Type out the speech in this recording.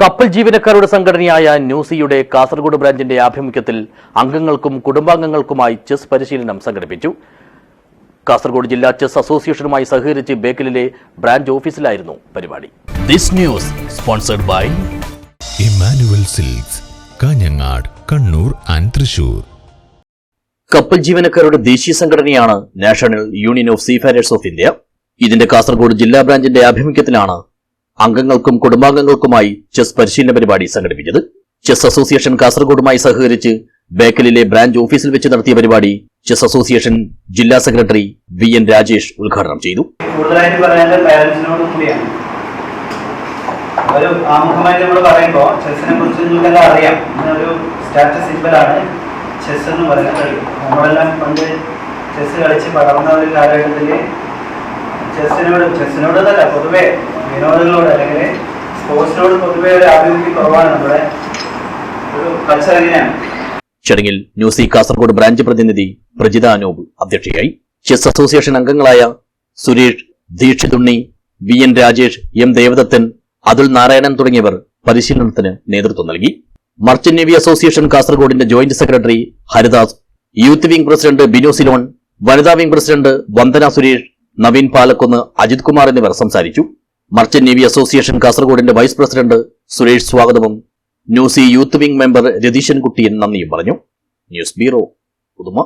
കപ്പൽ ജീവനക്കാരുടെ സംഘടനയായ ന്യൂസിയുടെ കാസർഗോഡ് ബ്രാഞ്ചിന്റെ ആഭിമുഖ്യത്തിൽ അംഗങ്ങൾക്കും കുടുംബാംഗങ്ങൾക്കുമായി ചെസ് പരിശീലനം സംഘടിപ്പിച്ചു. കാസർഗോഡ് ജില്ലാ ചെസ് അസോസിയേഷനുമായി സഹകരിച്ച് ബേക്കലിലെ ബ്രാഞ്ച് ഓഫീസിലായിരുന്നു പരിപാടി. This news sponsored by Immanuel Silks, Kanhangad, Kannur and Thrissur. കപ്പൽ ജീവനക്കാരുടെ ദേശീയ സംഘടനയാണ് national union of seafarers of India. ഇതിന്റെ കാസർഗോഡ് ജില്ലാ ബ്രാഞ്ചിന്റെ ആഭിമുഖ്യത്തിലാണ് അംഗങ്ങൾക്കും കുടുംബാംഗങ്ങൾക്കുമായി ചെസ് പരിശീലന പരിപാടി സംഘടിപ്പിച്ചത്. ചെസ് അസോസിയേഷൻ കാസർഗോഡുമായി സഹകരിച്ച് ബേക്കലിലെ ബ്രാഞ്ച് ഓഫീസിൽ വെച്ച് നടത്തിയ പരിപാടി ചെസ് അസോസിയേഷൻ ജില്ലാ സെക്രട്ടറി VN രാജേഷ് ഉദ്ഘാടനം ചെയ്തു. കൂടുതലായിട്ട് പറയാനുള്ള പാരന്റ്സിനോട് കൂടിയാണ്. ഒരു ആമുഖമായിട്ട് നമ്മൾ പറയുമ്പോൾ ചെസ്സിനെ കുറിച്ച് നിങ്ങൾക്കെല്ലാം അറിയാം. ഒരു സ്റ്റാറ്റസ് സിംബലാണ് ചെസ് എന്ന് പറയുന്നത്. നമ്മളെല്ലാം പണ്ട് ചെസ് കളിച്ച് വളർന്ന ഒരു കാലഘട്ടത്തിൽ ചെസ്സിനോടല്ല പൊതുവെ വിനോദങ്ങളോട് അല്ലെങ്കിൽ സ്പോർട്സിനോട് പൊതുവെ ഒരു ആഭിമുഖ്യം കുറവാണ്. നമ്മുടെ ഒരു കൾച്ചർ അങ്ങനെയാണ്. ചടങ്ങിൽ ന്യൂസി കാസർഗോഡ് ബ്രാഞ്ച് പ്രതിനിധി പ്രജിത അനൂപ് അധ്യക്ഷയായി. ചെസ് അസോസിയേഷൻ അംഗങ്ങളായ സുരേഷ്, ദീക്ഷിതുണ്ണി, VN രാജേഷ്, M ദേവദത്തൻ, അതുൽ നാരായണൻ തുടങ്ങിയവർ പരിശീലനത്തിന് നേതൃത്വം നൽകി. മർച്ചന്റ് നേവി അസോസിയേഷൻ കാസർഗോഡിന്റെ joint secretary Haridas, youth wing president Binu Ceylon, വനിതാ വിംഗ് പ്രസിഡന്റ് വന്ദന സുരേഷ്, നവീൻ പാലക്കുന്ന്, അജിത് കുമാർ എന്നിവർ സംസാരിച്ചു. മർച്ചന്റ് നേവി അസോസിയേഷൻ കാസർഗോഡിന്റെ വൈസ് പ്രസിഡന്റ് സുരേഷ് സ്വാഗതവും ന്യൂസി youth wing member Ratheesan Kuttiyan നന്ദിയും പറഞ്ഞു. ന്യൂസ് ബ്യൂറോ, പുതുമ.